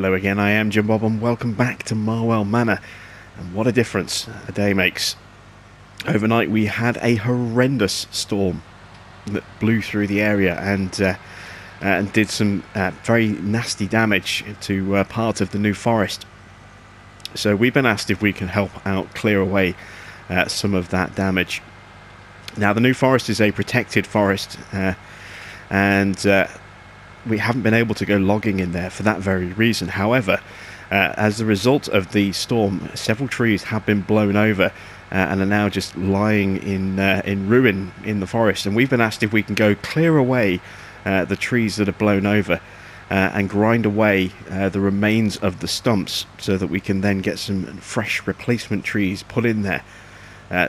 Hello again, I am Jim Bob and welcome back to Marwell Manor. And what a difference a day makes. Overnight we had a horrendous storm that blew through the area and did some very nasty damage to part of the New Forest. So we've been asked if we can help out clear away some of that damage. Now the New Forest is a protected forest and we haven't been able to go logging in there for that very reason. However, as a result of the storm, several trees have been blown over and are now just lying in ruin in the forest. And we've been asked if we can go clear away the trees that are blown over and grind away the remains of the stumps, so that we can then get some fresh replacement trees put in there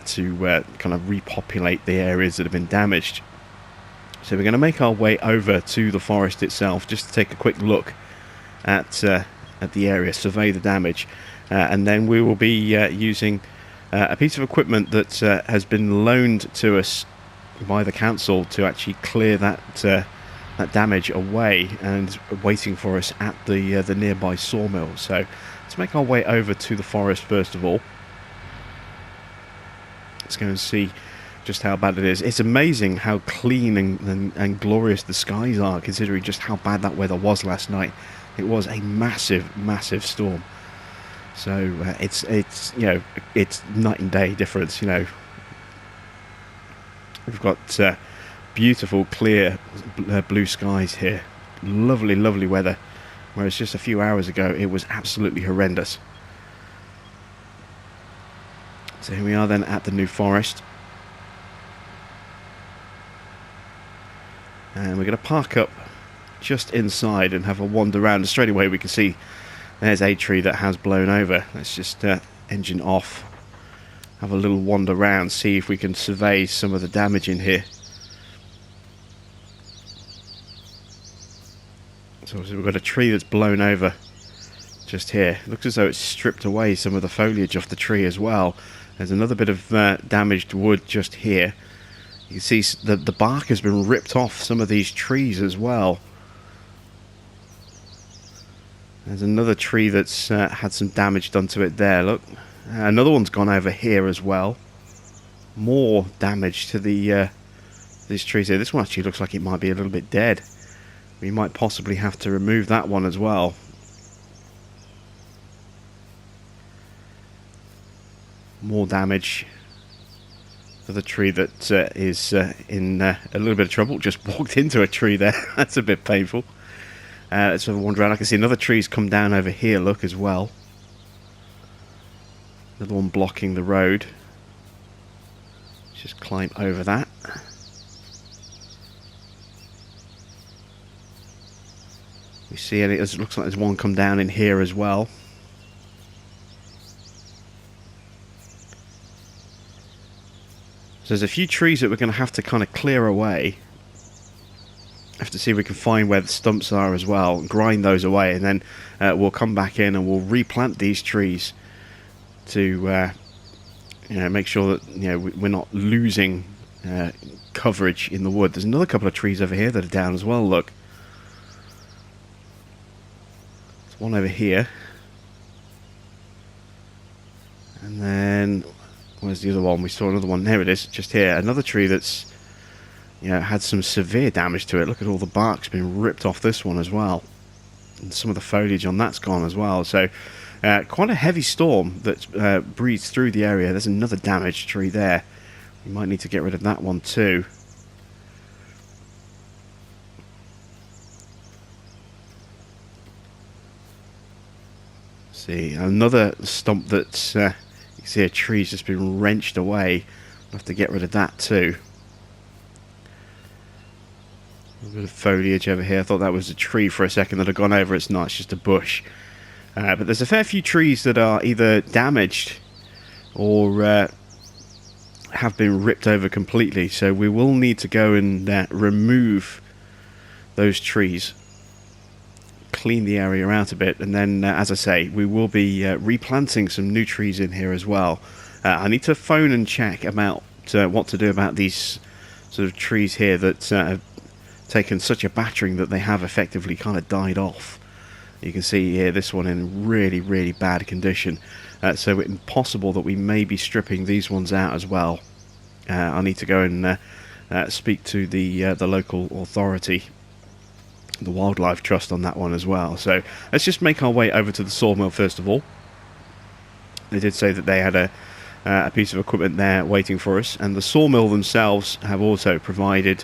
to kind of repopulate the areas that have been damaged. So we're going to make our way over to the forest itself just to take a quick look at the area, survey the damage, and then we will be using a piece of equipment that has been loaned to us by the council to actually clear that damage away, and waiting for us at the nearby sawmill. So let's make our way over to the forest first of all. Let's go and see just how bad it is. It's amazing how clean and glorious the skies are, considering just how bad that weather was last night. It was a massive storm. So it's you know, it's night and day difference. You know, we've got beautiful clear blue skies here, lovely weather, whereas just a few hours ago it was absolutely horrendous. So here we are then at the New Forest. And we're going to park up just inside and have a wander around. And straight away we can see there's a tree that has blown over. Let's just engine off, have a little wander around, see if we can survey some of the damage in here. So we've got a tree that's blown over just here. It looks as though it's stripped away some of the foliage off the tree as well. There's another bit of damaged wood just here. You can see the bark has been ripped off some of these trees as well. There's another tree that's had some damage done to it there, look. Another one's gone over here as well. More damage to these trees here. This one actually looks like it might be a little bit dead. We might possibly have to remove that one as well. More damage for the tree that is in a little bit of trouble. Just walked into a tree there. That's a bit painful. Let's have a wander around. I can see another tree's come down over here, look, as well. Another one blocking the road. Let's just climb over that. We see it looks like there's one come down in here as well. So there's a few trees that we're going to have to kind of clear away. Have to see if we can find where the stumps are as well, grind those away, and then we'll come back in and we'll replant these trees to you know, make sure that, you know, we're not losing coverage in the wood. There's another couple of trees over here that are down as well, look. There's one over here. And then where's the other one? We saw another one. There it is, just here. Another tree that's, you know, had some severe damage to it. Look at all the bark's been ripped off this one as well. And some of the foliage on that's gone as well. So quite a heavy storm that breezed through the area. There's another damaged tree there. We might need to get rid of that one too. See, another stump that's... you can see a tree's just been wrenched away. We'll have to get rid of that too. A bit of foliage over here. I thought that was a tree for a second that had gone over. It's not, it's just a bush. But there's a fair few trees that are either damaged or have been ripped over completely. So we will need to go and remove those trees, clean the area out a bit, and then, as I say, we will be replanting some new trees in here as well. I need to phone and check about what to do about these sort of trees here that have taken such a battering that they have effectively kind of died off. You can see here this one in really bad condition, so it's possible that we may be stripping these ones out as well. I need to go and speak to the local authority, the Wildlife Trust, on that one as well. So let's just make our way over to the sawmill first of all. They did say that they had a piece of equipment there waiting for us, and the sawmill themselves have also provided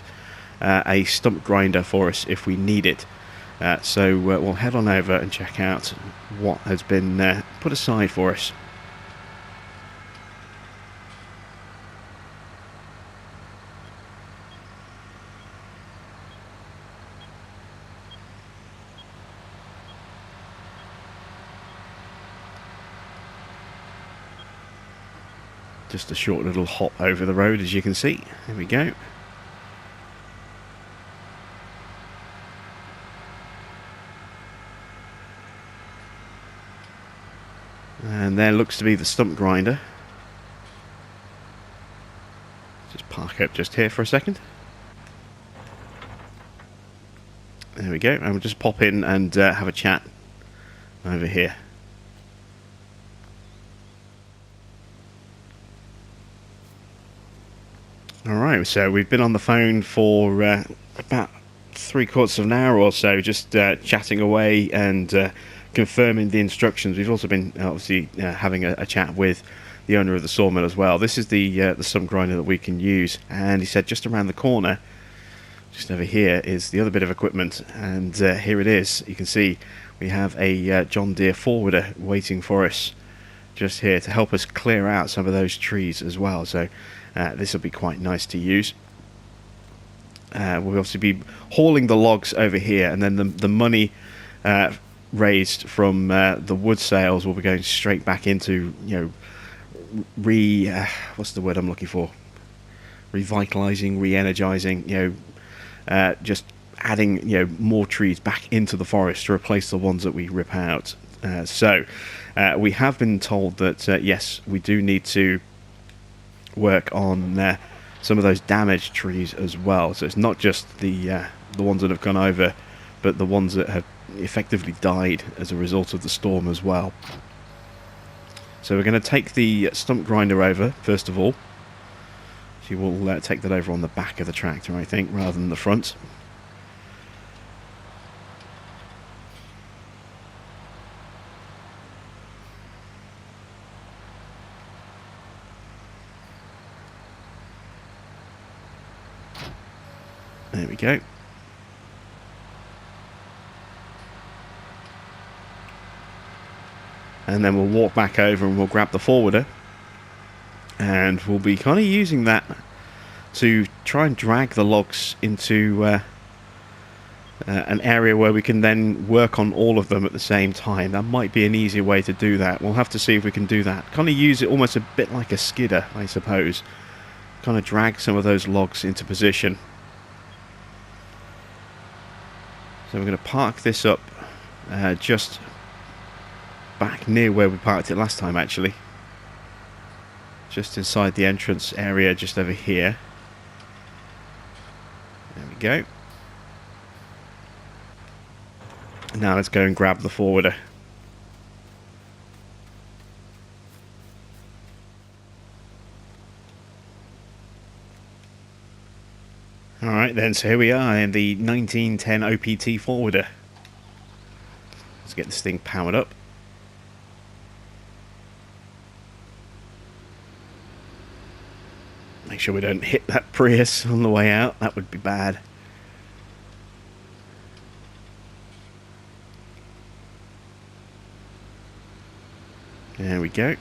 a stump grinder for us if we need it. So we'll head on over and check out what has been put aside for us. Just a short little hop over the road, as you can see. There we go. And there looks to be the stump grinder. Just park up just here for a second. There we go. And we'll just pop in and have a chat over here. Alright, so we've been on the phone for about 3/4 of an hour or so, just chatting away and confirming the instructions. We've also been obviously having a chat with the owner of the sawmill as well. This is the stump grinder that we can use, and he said just around the corner, just over here, is the other bit of equipment, and here it is. You can see we have a John Deere forwarder waiting for us just here to help us clear out some of those trees as well. So this will be quite nice to use. We'll obviously be hauling the logs over here, and then the money raised from the wood sales will be going straight back into, you know, what's the word I'm looking for? Revitalizing, re-energizing, you know, just adding, you know, more trees back into the forest to replace the ones that we rip out. So we have been told that yes, we do need to work on some of those damaged trees as well. So it's not just the ones that have gone over, but the ones that have effectively died as a result of the storm as well. So we're going to take the stump grinder over first of all. She will take that over on the back of the tractor, I think, rather than the front. There we go. And then we'll walk back over and we'll grab the forwarder, and we'll be kind of using that to try and drag the logs into an area where we can then work on all of them at the same time. That might be an easier way to do that. We'll have to see if we can do that. Kind of use it almost a bit like a skidder, I suppose. Kind of drag some of those logs into position. So we're going to park this up just back near where we parked it last time, actually. Just inside the entrance area, just over here. There we go. Now let's go and grab the forwarder. Alright then, so here we are in the 1910 OPT forwarder. Let's get this thing powered up. Make sure we don't hit that Prius on the way out, that would be bad. There we go.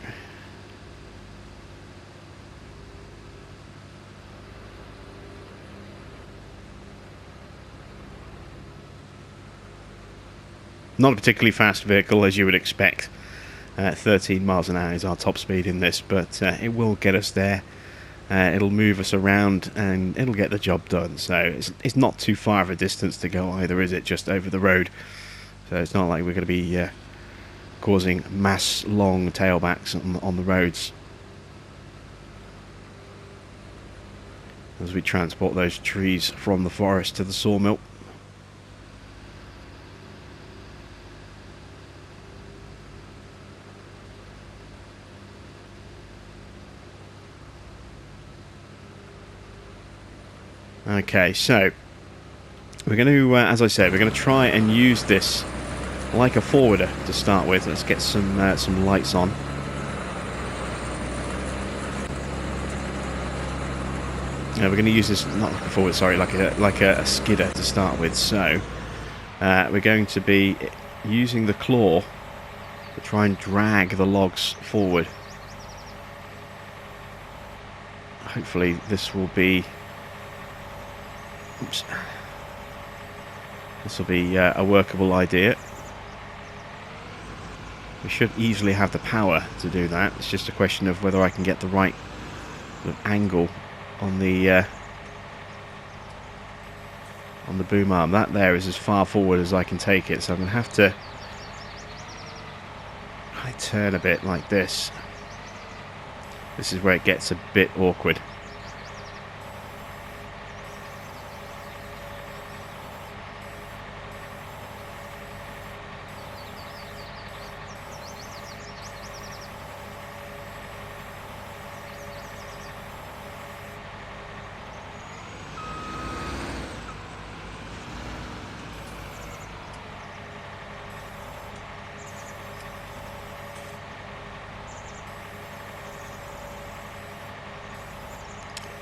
Not a particularly fast vehicle, as you would expect. 13 miles an hour is our top speed in this, but it will get us there. It'll move us around and it'll get the job done. So it's not too far of a distance to go either, is it? Just over the road. So it's not like we're going to be causing mass long tailbacks on the roads as we transport those trees from the forest to the sawmill. Okay, so we're going to, as I said, we're going to try and use this like a forwarder to start with. Let's get some lights on. We're going to use this not like a forward, sorry, like a skidder to start with. So we're going to be using the claw to try and drag the logs forward. Hopefully this will be. Oops. This will be a workable idea. We should easily have the power to do that. It's just a question of whether I can get the right sort of angle on the boom arm. That there is as far forward as I can take it, so I'm going to have to turn a bit like this. This is where it gets a bit awkward.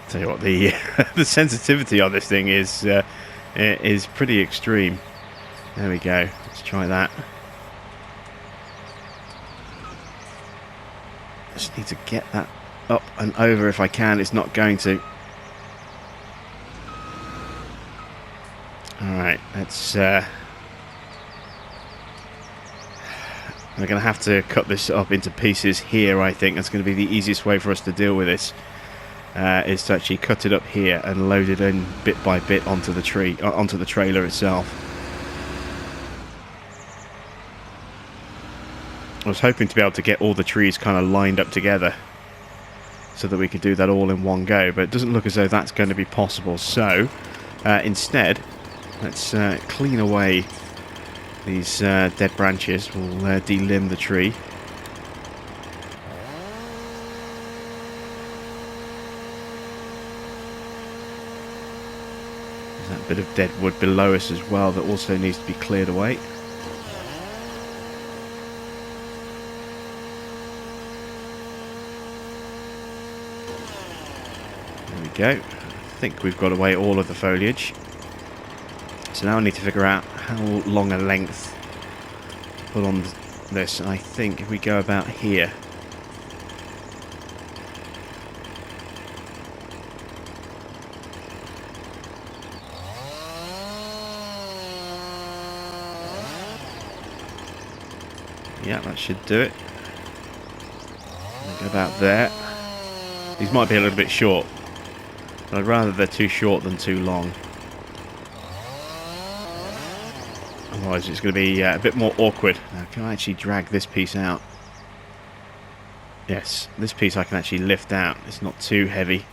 Tell you what, the the sensitivity on this thing is pretty extreme. There we go. Let's try that. Just need to get that up and over if I can. It's not going to. All right, let's. We're going to have to cut this up into pieces here. I think that's going to be the easiest way for us to deal with this. Is to actually cut it up here and load it in bit by bit onto the tree, onto the trailer itself. I was hoping to be able to get all the trees kind of lined up together so that we could do that all in one go, but it doesn't look as though that's going to be possible. So instead, let's clean away these dead branches. We'll delimb the tree. That bit of dead wood below us as well that also needs to be cleared away. There we go. I think we've got away all of the foliage. So now I need to figure out how long a length to put on this. And I think if we go about here. Yeah, that should do it. Go about there. These might be a little bit short, but I'd rather they're too short than too long. Otherwise it's going to be a bit more awkward. Now, can I actually drag this piece out? Yes, this piece I can actually lift out. It's not too heavy.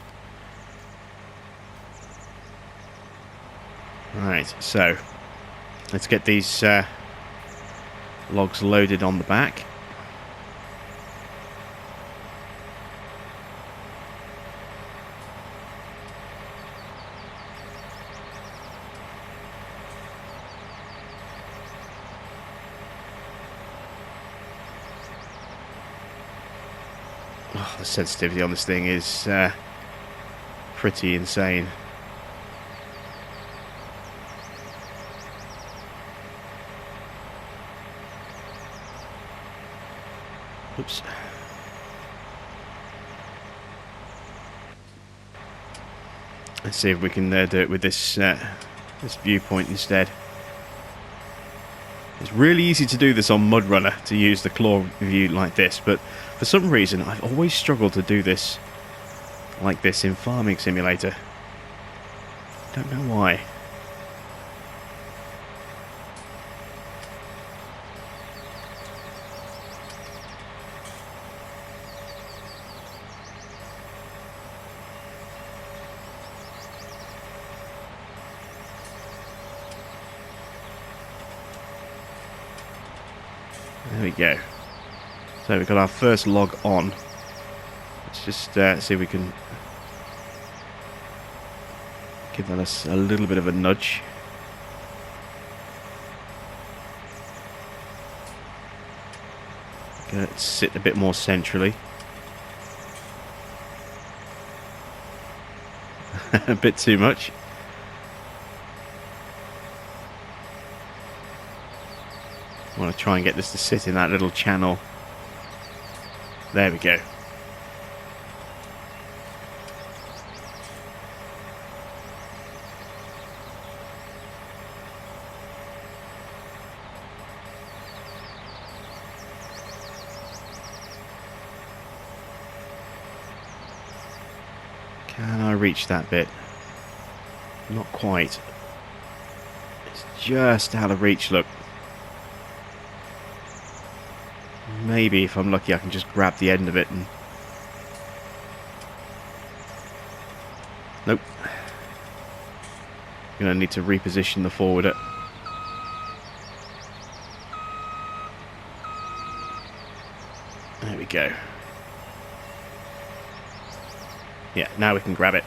Right, so let's get these logs loaded on the back. Oh, the sensitivity on this thing is pretty insane. Oops. Let's see if we can do it with this this viewpoint instead. It's really easy to do this on Mud Runner, to use the claw view like this, but for some reason I've always struggled to do this like this in Farming Simulator. Don't know why. There we go. So we've got our first log on. Let's just see if we can giving us a little bit of a nudge. Get it sit a bit more centrally. A bit too much. I want to try and get this to sit in that little channel. There we go. Can I reach that bit? Not quite. It's just out of reach, look. Maybe if I'm lucky I can just grab the end of it and... Nope. Gonna need to reposition the forwarder. There we go. Yeah, now we can grab it.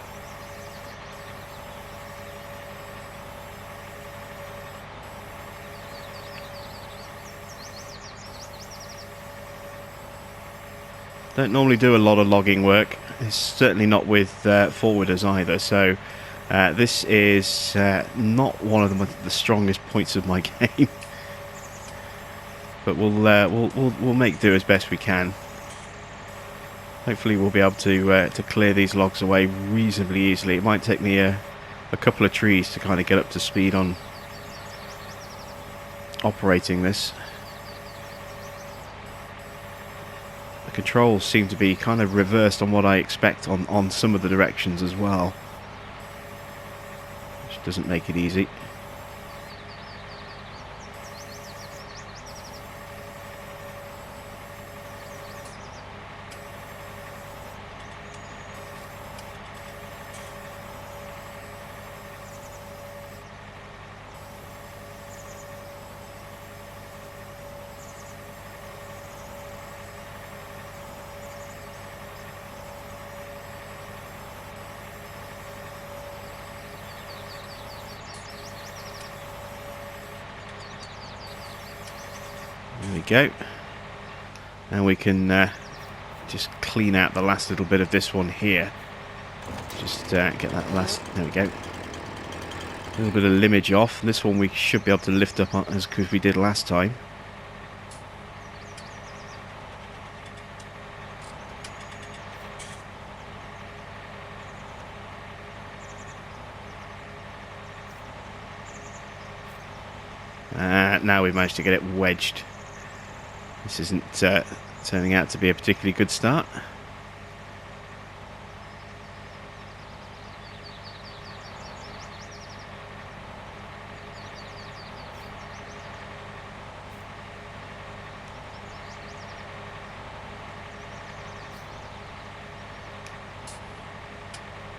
Don't normally do a lot of logging work. It's certainly not with forwarders either. So this is not one of the strongest points of my game. But we'll make do as best we can. Hopefully we'll be able to clear these logs away reasonably easily. It might take me a couple of trees to kind of get up to speed on operating this. The controls seem to be kind of reversed on what I expect on some of the directions as well, which doesn't make it easy. There we go. And we can just clean out the last little bit of this one here. Just get that last... There we go. A little bit of limage off. This one we should be able to lift up as good as we did last time. Now we've managed to get it wedged. This isn't turning out to be a particularly good start.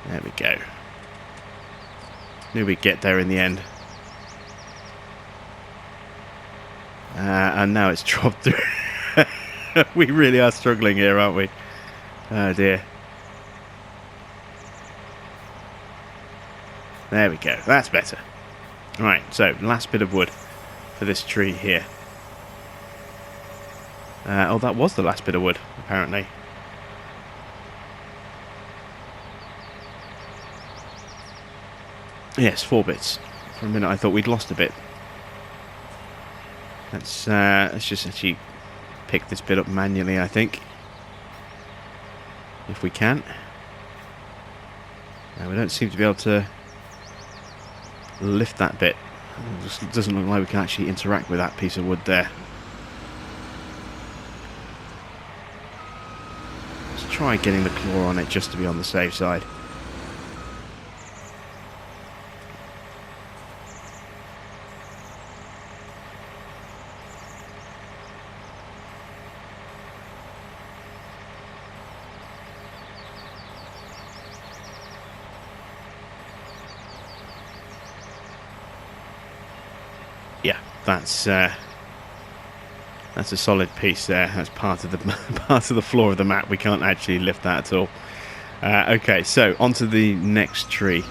There we go. Knew we'd get there in the end. And now it's dropped through. We really are struggling here, aren't we? Oh dear. There we go. That's better. Right, so last bit of wood for this tree here. Oh, that was the last bit of wood, apparently. Yes, 4 bits. For a minute I thought we'd lost a bit. Let's just actually pick this bit up manually, I think, if we can. We don't seem to be able to lift that bit. It just doesn't look like we can actually interact with that piece of wood there. Let's try getting the claw on it just to be on the safe side. Yeah, that's a solid piece there. That's part of the floor of the map. We can't actually lift that at all. Okay, so onto the next tree.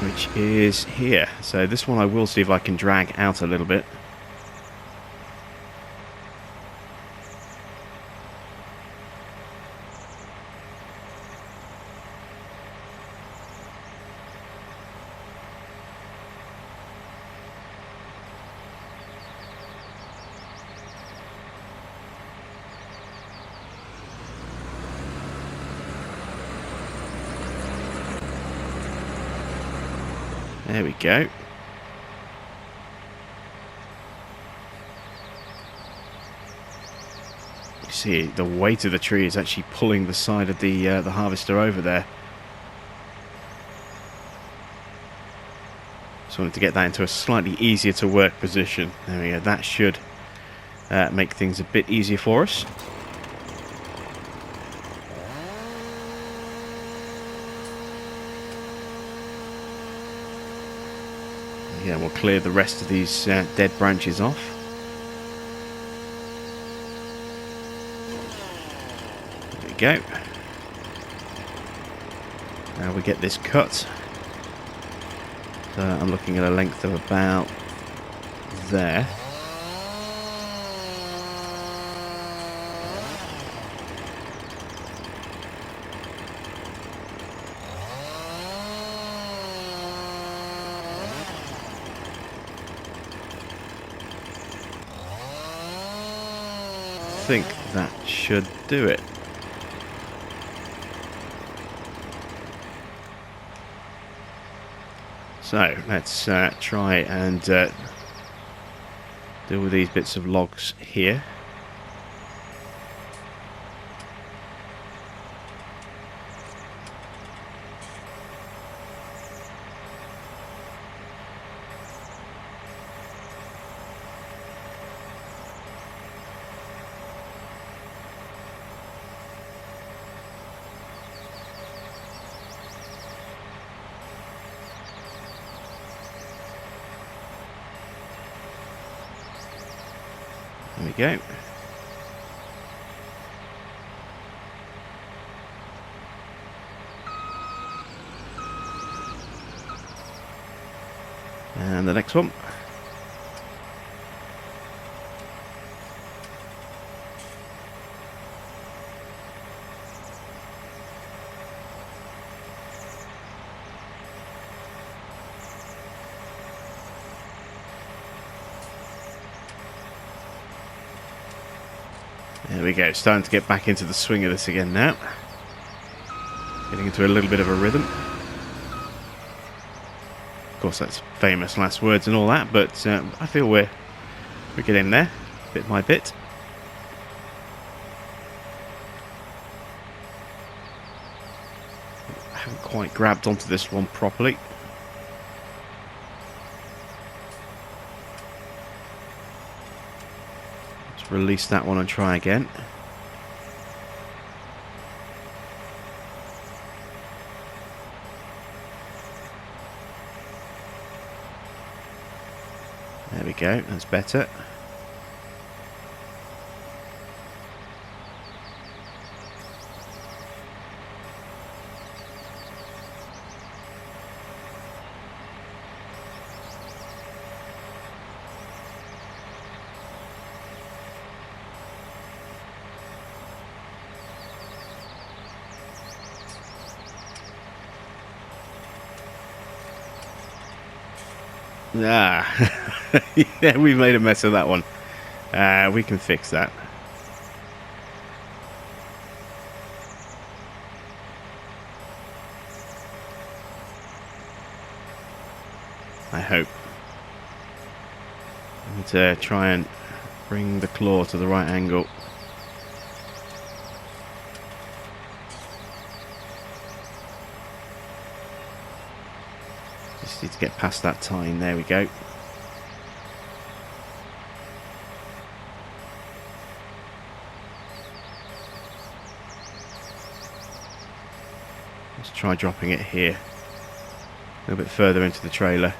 which is here. So this one I will see if I can drag out a little bit. There we go. You see the weight of the tree is actually pulling the side of the harvester over there. Just wanted to get that into a slightly easier to work position. There we go. That should make things a bit easier for us. Yeah, we'll clear the rest of these dead branches off. There we go. Now we get this cut. So I'm looking at a length of about there. I think that should do it. So let's try and deal with these bits of logs here. There we go. And the next one. There we go, starting to get back into the swing of this again now. Getting into a little bit of a rhythm. Of course, that's famous last words and all that, but I feel we're getting there, bit by bit. I haven't quite grabbed onto this one properly. Release that one and try again. There we go, that's better. Ah, yeah, we made a mess of that one. We can fix that. I hope. I need to try and bring the claw to the right angle. Just need to get past that tine. There we go. Let's try dropping it here. A little bit further into the trailer.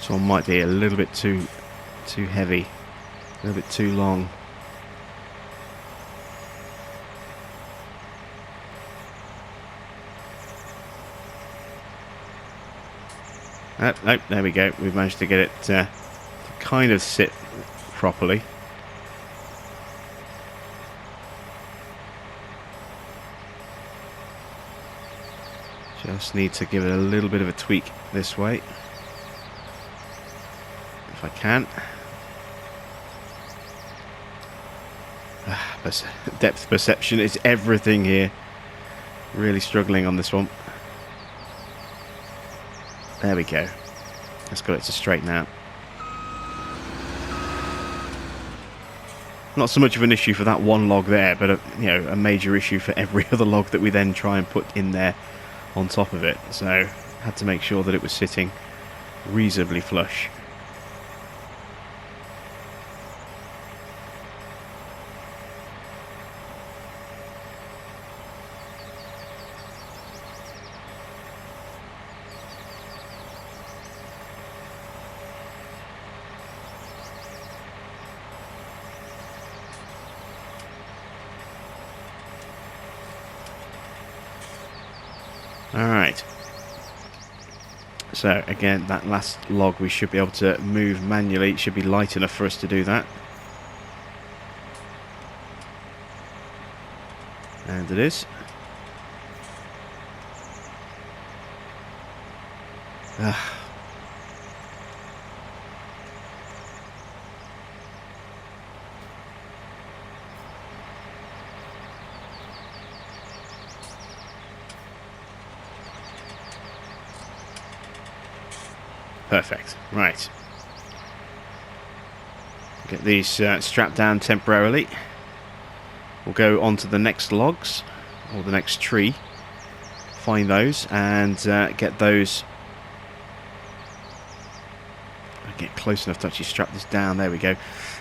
This one might be a little bit too heavy, a little bit too long. Nope, there we go. We've managed to get it to kind of sit properly. Just need to give it a little bit of a tweak this way, if I can. Depth perception is everything here. Really struggling on this one. There we go. Let's got it to straighten out. Not so much of an issue for that one log there, but a major issue for every other log that we then try and put in there on top of it. So had to make sure that it was sitting reasonably flush. Alright, so again, that last log we should be able to move manually. It should be light enough for us to do that. And it is. Perfect. Right. Get these strapped down temporarily. We'll go on to the next logs, or the next tree. Find those and get those. Get close enough to actually strap this down. There we go.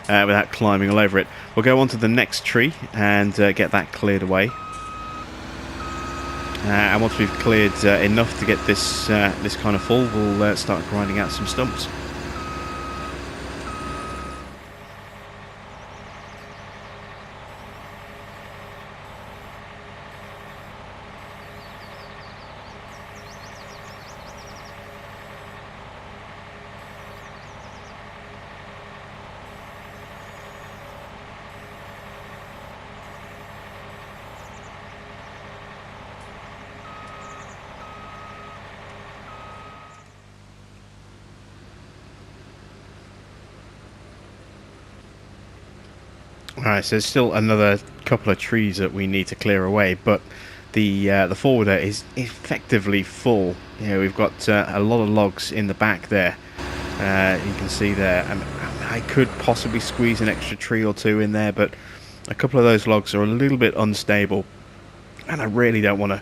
Without climbing all over it. We'll go on to the next tree and get that cleared away. And once we've cleared enough to get this this kind of full, we'll start grinding out some stumps. Alright, so there's still another couple of trees that we need to clear away, but the forwarder is effectively full. We've got a lot of logs in the back there. You can see there, and I could possibly squeeze an extra tree or two in there, but a couple of those logs are a little bit unstable, and I really don't want to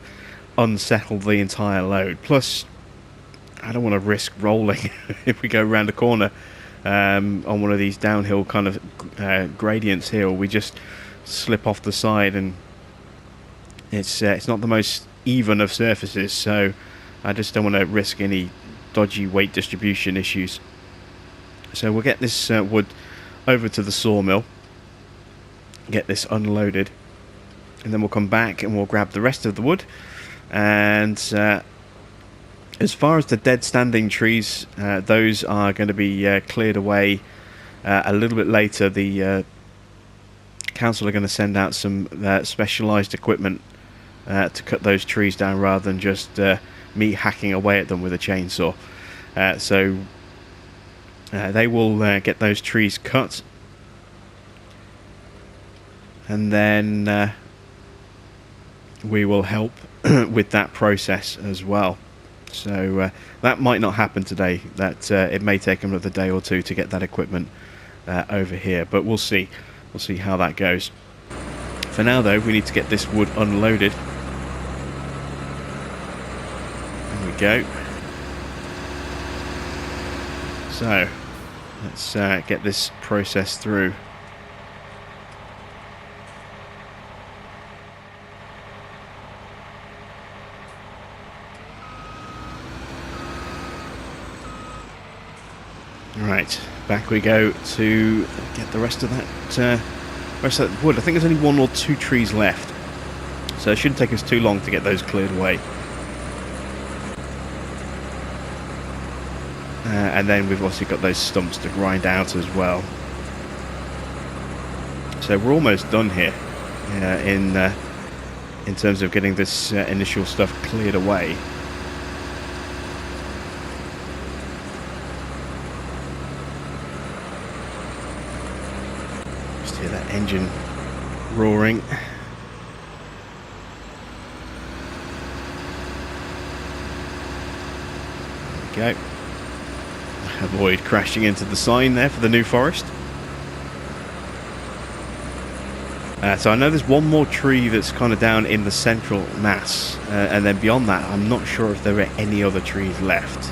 unsettle the entire load. Plus, I don't want to risk rolling if we go around a corner. On one of these downhill kind of gradients here, we just slip off the side, and it's not the most even of surfaces, so I just don't want to risk any dodgy weight distribution issues. So we'll get this wood over to the sawmill, get this unloaded, and then we'll come back and we'll grab the rest of the wood. And as far as the dead standing trees, those are going to be cleared away a little bit later. The council are going to send out some specialised equipment to cut those trees down rather than just me hacking away at them with a chainsaw. So they will get those trees cut, and then we will help with that process as well. So that might not happen today. That it may take another day or two to get that equipment over here, but we'll see. We'll see how that goes. For now, though, we need to get this wood unloaded. There we go. So let's get this process through. Right, back we go to get the rest of that wood. I think there's only 1 or 2 trees left, so it shouldn't take us too long to get those cleared away. And then we've also got those stumps to grind out as well. So we're almost done here in terms of getting this initial stuff cleared away. Just hear that engine roaring. There we go. Avoid crashing into the sign there for the New Forest. So I know there's one more tree that's kind of down in the central mass, and then beyond that I'm not sure if there are any other trees left.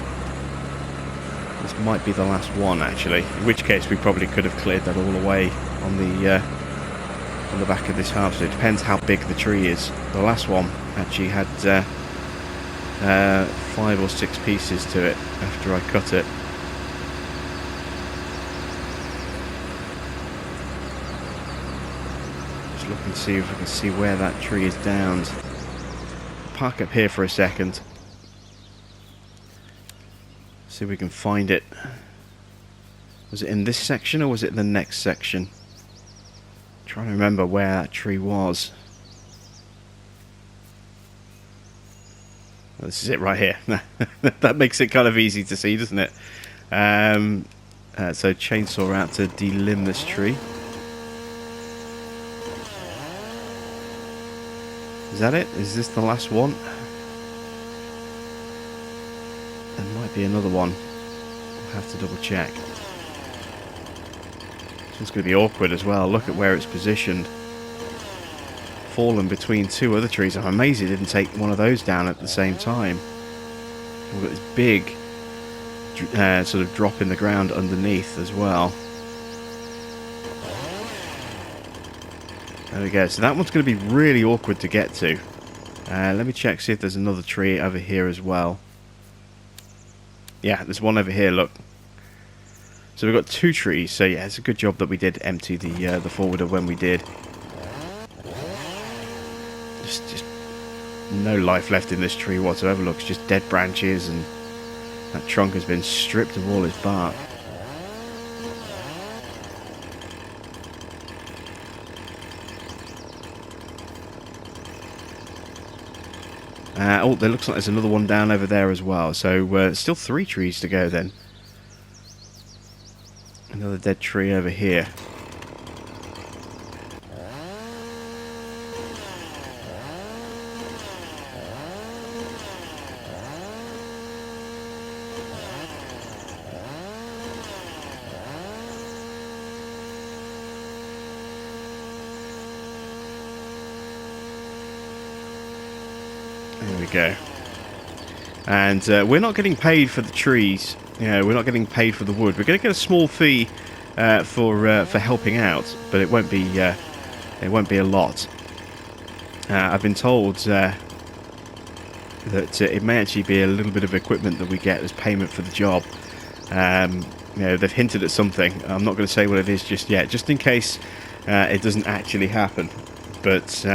This might be the last one actually, in which case we probably could have cleared that all away on the back of this harvester. It depends how big the tree is. The last one actually had 5 or 6 pieces to it after I cut it. Look and see if we can see where that tree is downed. Park up here for a second. See if we can find it. Was it in this section or was it in the next section? I'm trying to remember where that tree was. Well, this is it right here. That makes it kind of easy to see, doesn't it? So chainsaw out to delimb this tree. Is that it? Is this the last one? There might be another one. We'll have to double check. This one's going to be awkward as well. Look at where it's positioned. Fallen between 2 other trees. I'm amazed it didn't take one of those down at the same time. We've got this big sort of drop in the ground underneath as well. There we go. So that one's going to be really awkward to get to. Let me check, see if there's another tree over here as well. Yeah, there's one over here, look. So we've got 2 trees. So yeah, it's a good job that we did empty the forwarder when we did. Just no life left in this tree whatsoever. Look, it's just dead branches, and that trunk has been stripped of all its bark. Oh, there looks like there's another one down over there as well. So still 3 trees to go then. Another dead tree over here. There we go. And we're not getting paid for the trees. You know, we're not getting paid for the wood. We're going to get a small fee for helping out, but it won't be a lot. I've been told that it may actually be a little bit of equipment that we get as payment for the job. You know, they've hinted at something. I'm not going to say what it is just yet, just in case it doesn't actually happen. But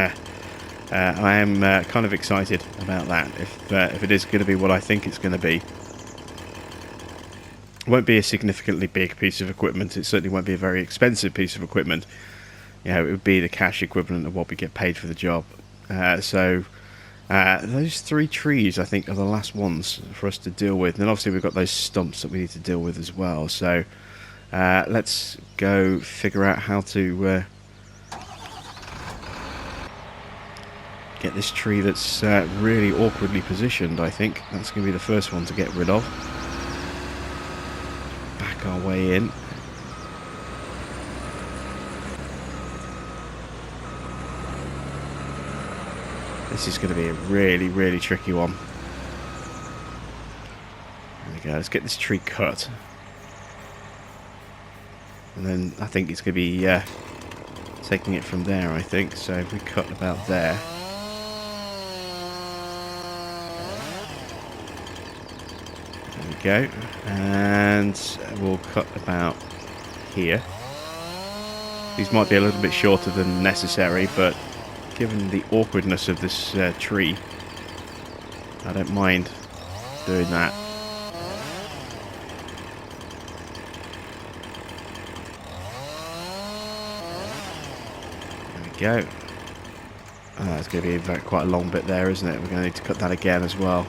I am kind of excited about that. If it is going to be what I think it's going to be. It won't be a significantly big piece of equipment. It certainly won't be a very expensive piece of equipment. You know, it would be the cash equivalent of what we get paid for the job. So those 3 trees, I think, are the last ones for us to deal with. And then obviously we've got those stumps that we need to deal with as well. So let's go figure out how to get this tree that's really awkwardly positioned. I think that's going to be the first one to get rid of. Back our way in. This is going to be a really, really tricky one. There we go. Let's get this tree cut. And then I think it's going to be taking it from there, I think. So if we cut about there. There we go. And we'll cut about here. These might be a little bit shorter than necessary, but given the awkwardness of this tree, I don't mind doing that. There we go. Oh, it's going to be quite a long bit there, isn't it? We're going to need to cut that again as well.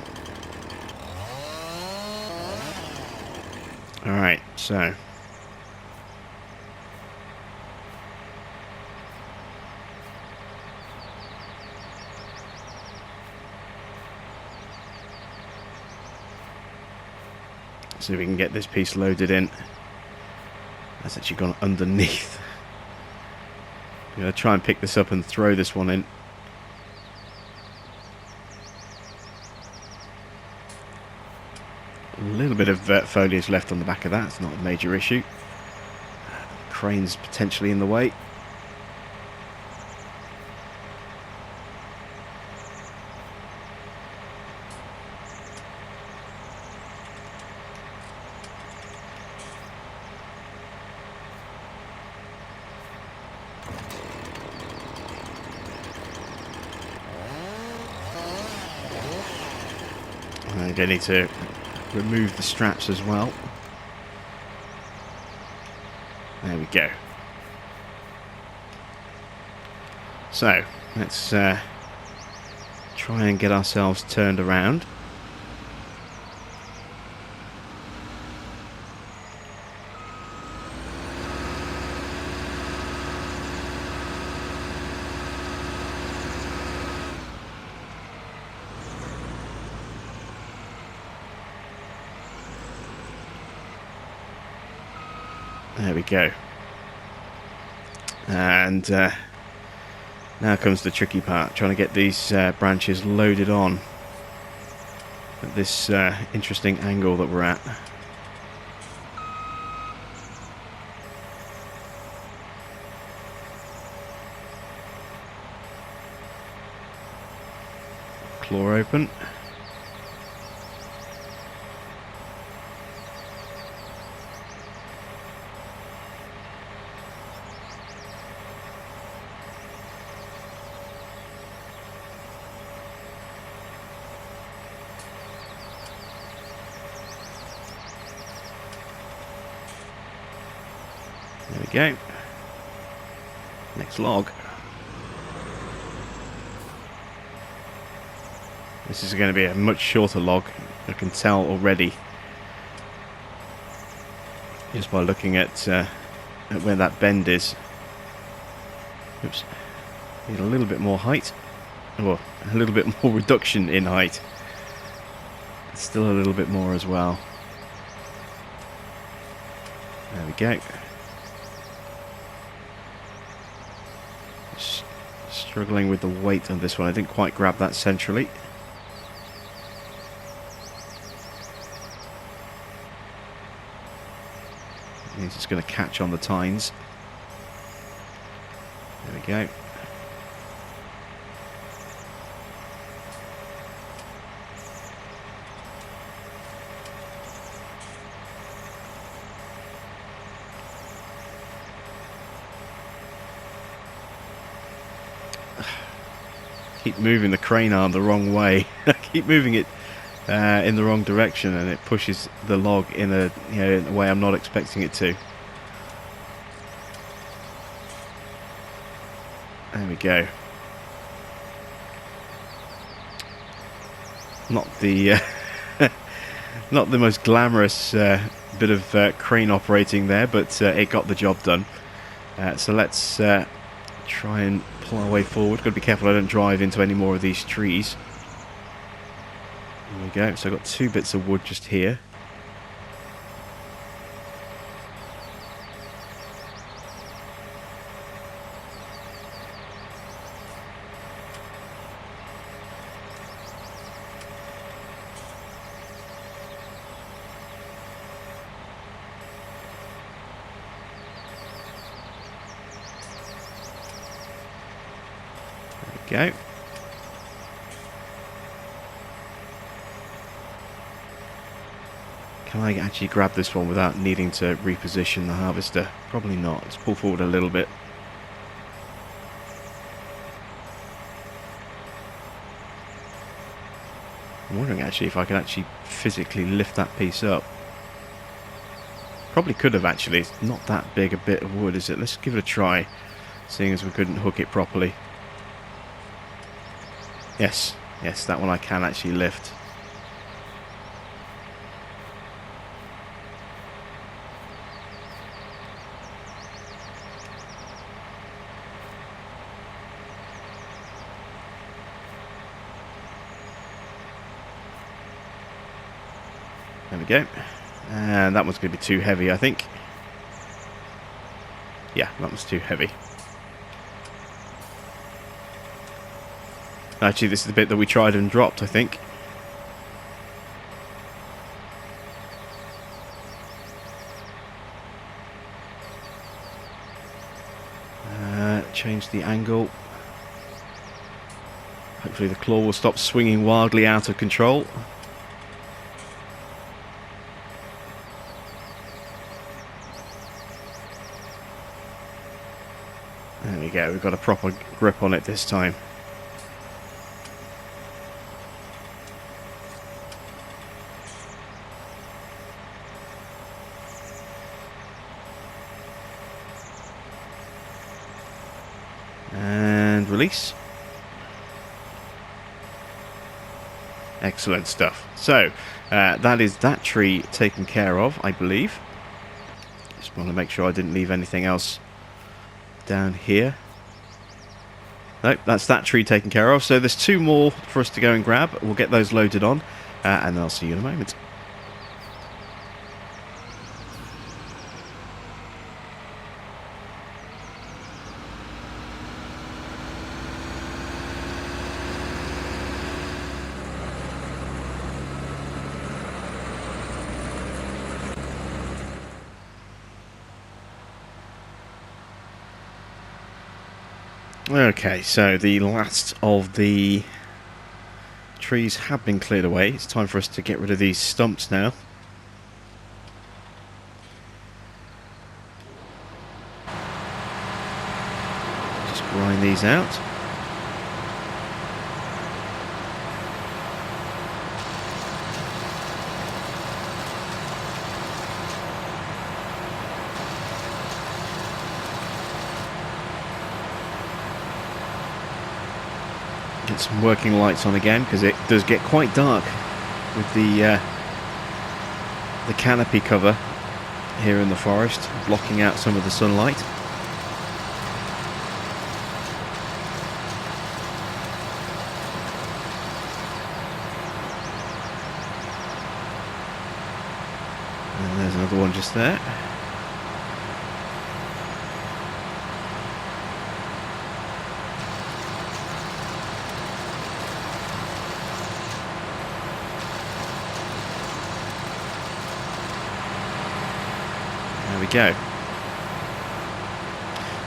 Alright, so see if we can get this piece loaded in. That's actually gone underneath. I'm going to try and pick this up and throw this one in. A little bit of foliage left on the back of that. It's not a major issue. Crane's potentially in the way. I'm going to need to remove the straps as well. There we go. So let's try and get ourselves turned around. There we go. And now comes the tricky part, trying to get these branches loaded on at this interesting angle that we're at. Claw open. There we go. Next log. This is going to be a much shorter log, I can tell already, just by looking at where that bend is. Oops. Need a little bit more height, or a little bit more reduction in height. Still a little bit more as well. There we go. Struggling with the weight on this one. I didn't quite grab that centrally. It's just going to catch on the tines. There we go. Keep moving the crane arm the wrong way. I keep moving it in the wrong direction, and it pushes the log in a in a way I'm not expecting it to. There we go. Not the not the most glamorous bit of crane operating there, but it got the job done. So let's try and pull our way forward. Got to be careful I don't drive into any more of these trees. There we go. So I've got two bits of wood just here. Go. Can I actually grab this one without needing to reposition the harvester? Probably not. Let's pull forward a little bit. I'm wondering actually if I can actually physically lift that piece up. Probably could have actually. It's not that big a bit of wood, is it? Let's give it a try, seeing as we couldn't hook it properly. Yes, yes, that one I can actually lift. There we go. And that one's going to be too heavy, I think. Yeah, that one's too heavy. Actually, this is the bit that we tried and dropped, I think. Change the angle. Hopefully the claw will stop swinging wildly out of control. There we go, we've got a proper grip on it this time. And release. Excellent stuff. So, that is that tree taken care of, I believe. Just want to make sure I didn't leave anything else down here. Nope, that's that tree taken care of. So there's two more for us to go and grab. We'll get those loaded on, and I'll see you in a moment. Okay, so the last of the trees have been cleared away. It's time for us to get rid of these stumps now. Just grind these out. Get some working lights on again, because it does get quite dark with the canopy cover here in the forest, blocking out some of the sunlight. And there's another one just there. There we go.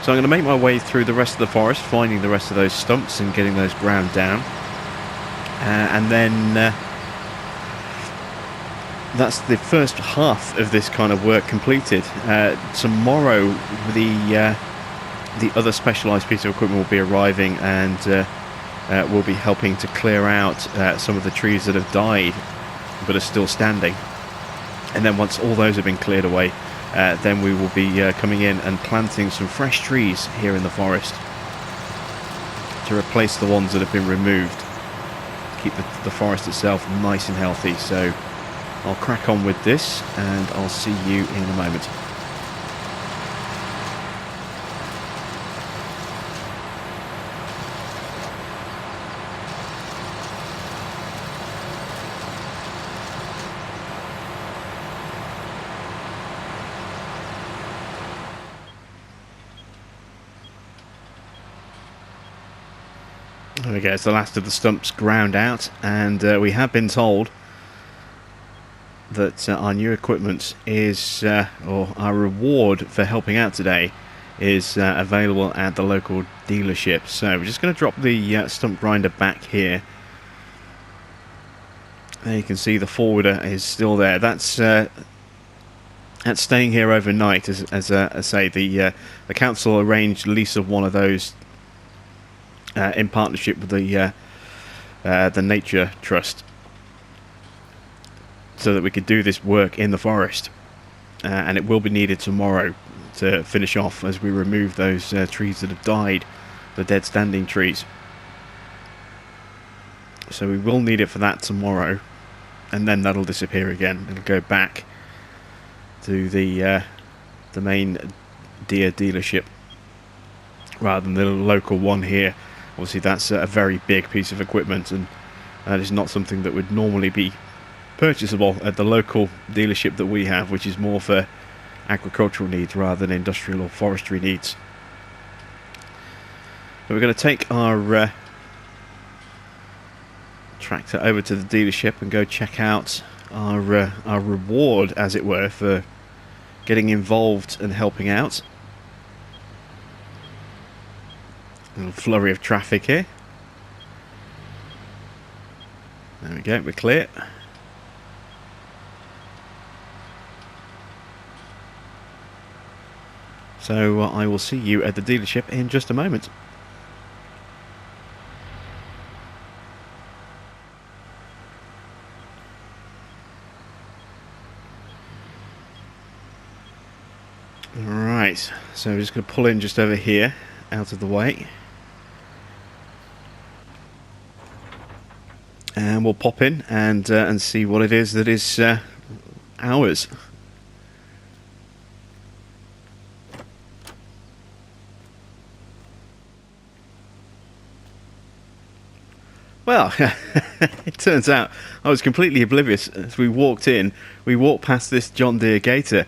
So I'm going to make my way through the rest of the forest, finding the rest of those stumps and getting those ground down. And then that's the first half of this kind of work completed. Tomorrow the other specialised piece of equipment will be arriving, and we'll be helping to clear out some of the trees that have died but are still standing. And then once all those have been cleared away, then we will be coming in and planting some fresh trees here in the forest to replace the ones that have been removed, to keep the forest itself nice and healthy. So I'll crack on with this, and I'll see you in a moment. There we go, it's the last of the stumps ground out, and we have been told that our new equipment is, or our reward for helping out today, is available at the local dealership. So we're just going to drop the stump grinder back here, There you can see the forwarder is still there. That's staying here overnight. As I say, the council arranged lease of one of those in partnership with the Nature Trust, so that we could do this work in the forest, and it will be needed tomorrow to finish off as we remove those trees that have died, the dead standing trees. So we will need it for that tomorrow, and then that'll disappear again. It'll go back to the main deer dealership rather than the local one here. Obviously that's a very big piece of equipment, and that is not something that would normally be purchasable at the local dealership that we have, which is more for agricultural needs rather than industrial or forestry needs. But we're going to take our tractor over to the dealership and go check out our reward, as it were, for getting involved and helping out. A little flurry of traffic here. There we go, we're clear. So I will see you at the dealership in just a moment. Right, so we're just going to pull in just over here, out of the way. And we'll pop in and see what it is that is ours. Well, it turns out I was completely oblivious. As we walked in, we walked past this John Deere Gator.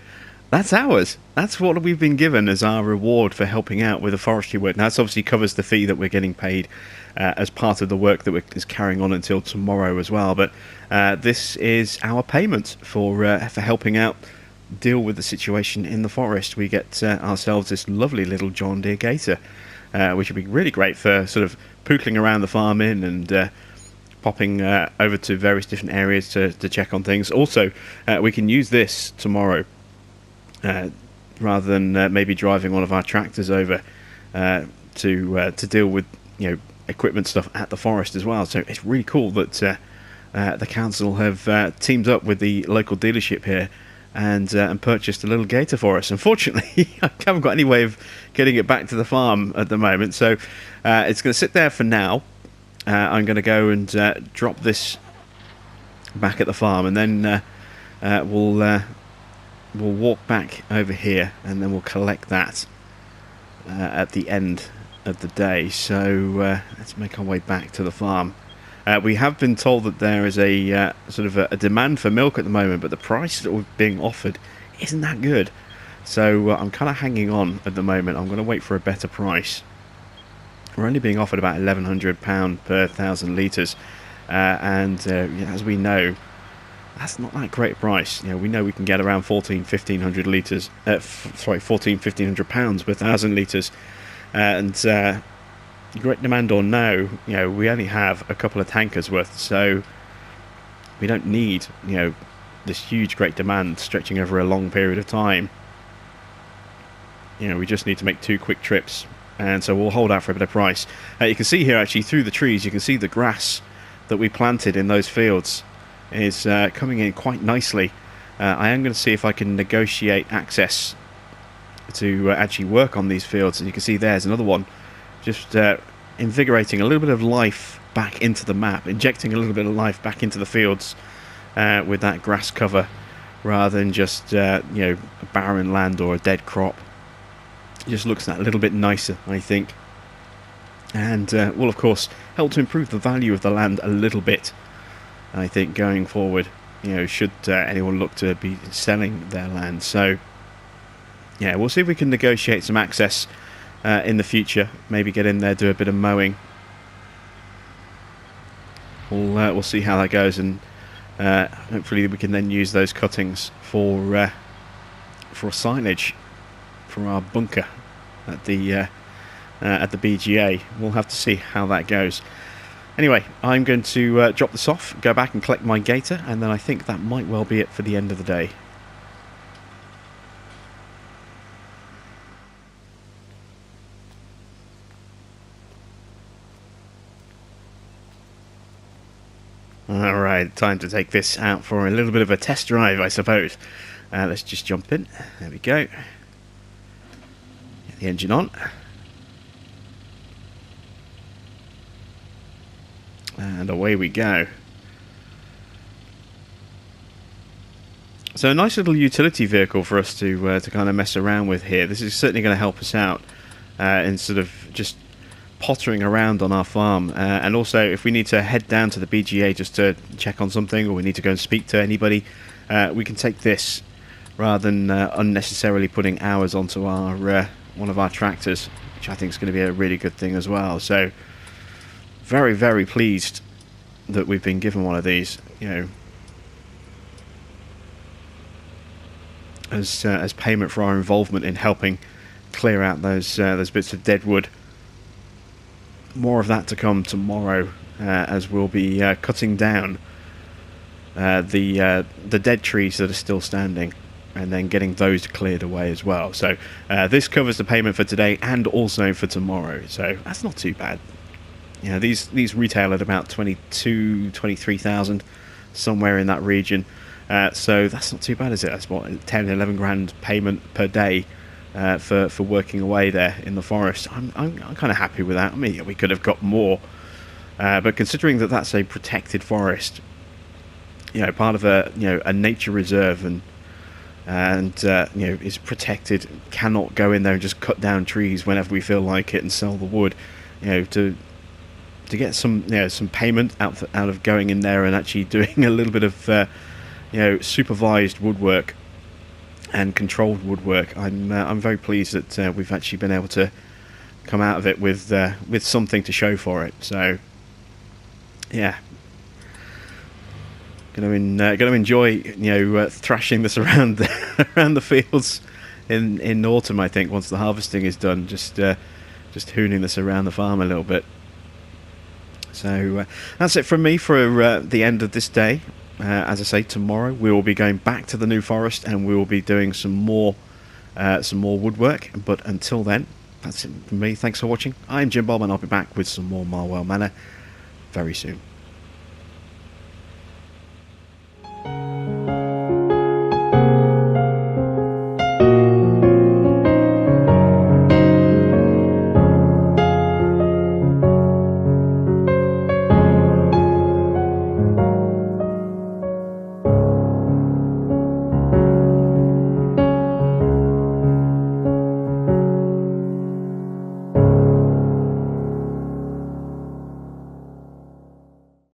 That's ours. That's what we've been given as our reward for helping out with the forestry work. Now, this obviously covers the fee that we're getting paid as part of the work that is carrying on until tomorrow as well. But this is our payment for helping out deal with the situation in the forest. We get ourselves this lovely little John Deere Gator, which would be really great for sort of pootling around the farm in and popping over to various different areas to check on things. Also, we can use this tomorrow rather than maybe driving one of our tractors over to deal with, you know, equipment stuff at the forest as well. So it's really cool that the council have teamed up with the local dealership here and purchased a little Gator for us. Unfortunately, I haven't got any way of getting it back to the farm at the moment, so it's going to sit there for now. I'm going to go and drop this back at the farm, and then we'll walk back over here, and then we'll collect that at the end of the day. So let's make our way back to the farm. We have been told that there is a sort of a demand for milk at the moment, but the price that we're being offered isn't that good. So I'm kind of hanging on at the moment. I'm going to wait for a better price. We're only being offered about £1,100 per 1,000 litres, and as we know, that's not that great a price. You know, we know we can get around 1,400 litres. Sorry, 1,400 pounds per 1,000 litres, and great demand or no, you know, we only have a couple of tankers worth, so we don't need, you know, this huge great demand stretching over a long period of time. You know, we just need to make 2 quick trips, and so we'll hold out for a better price. You can see here actually through the trees, you can see the grass that we planted in those fields is coming in quite nicely. I am going to see if I can negotiate access to actually work on these fields, and you can see there's another one, just invigorating a little bit of life back into the map, injecting a little bit of life back into the fields with that grass cover, rather than just you know, a barren land or a dead crop. It just looks that little bit nicer, I think, and will of course help to improve the value of the land a little bit, I think, going forward. You know, should anyone look to be selling their land. So yeah, we'll see if we can negotiate some access in the future. Maybe get in there, do a bit of mowing. We'll see how that goes, and hopefully we can then use those cuttings for signage for our bunker at the BGA. We'll have to see how that goes. Anyway, I'm going to drop this off, go back and collect my gator, and then I think that might well be it for the end of the day. Alright, time to take this out for a little bit of a test drive, I suppose. Let's just jump in. There we go. Get the engine on. And away we go. So a nice little utility vehicle for us to kind of mess around with here. This is certainly going to help us out in sort of just pottering around on our farm, and also if we need to head down to the BGA just to check on something, or we need to go and speak to anybody, we can take this rather than unnecessarily putting hours onto our one of our tractors, which I think is going to be a really good thing as well. So very, very pleased that we've been given one of these, you know, as payment for our involvement in helping clear out those bits of dead wood. More of that to come tomorrow, as we'll be cutting down the dead trees that are still standing, and then getting those cleared away as well. So this covers the payment for today and also for tomorrow. So that's not too bad. You know, these retail at about 23,000, somewhere in that region. So that's not too bad, is it? That's what, 10, 11 grand payment per day. For working away there in the forest. I'm kind of happy with that. I mean, we could have got more, but considering that that's a protected forest, you know, part of a nature reserve, and you know, is protected, cannot go in there and just cut down trees whenever we feel like it and sell the wood. You know, to get some some payment out of going in there and actually doing a little bit of supervised woodwork and controlled woodwork. I'm very pleased that we've actually been able to come out of it with something to show for it. So yeah, going to enjoy thrashing this around around the fields in autumn. I think once the harvesting is done, just hooning this around the farm a little bit. So that's it from me for the end of this day. As I say, tomorrow we will be going back to the New Forest and we will be doing some more woodwork. But until then, that's it from me. Thanks for watching. I'm Jim Bob, and I'll be back with some more Marwell Manor very soon.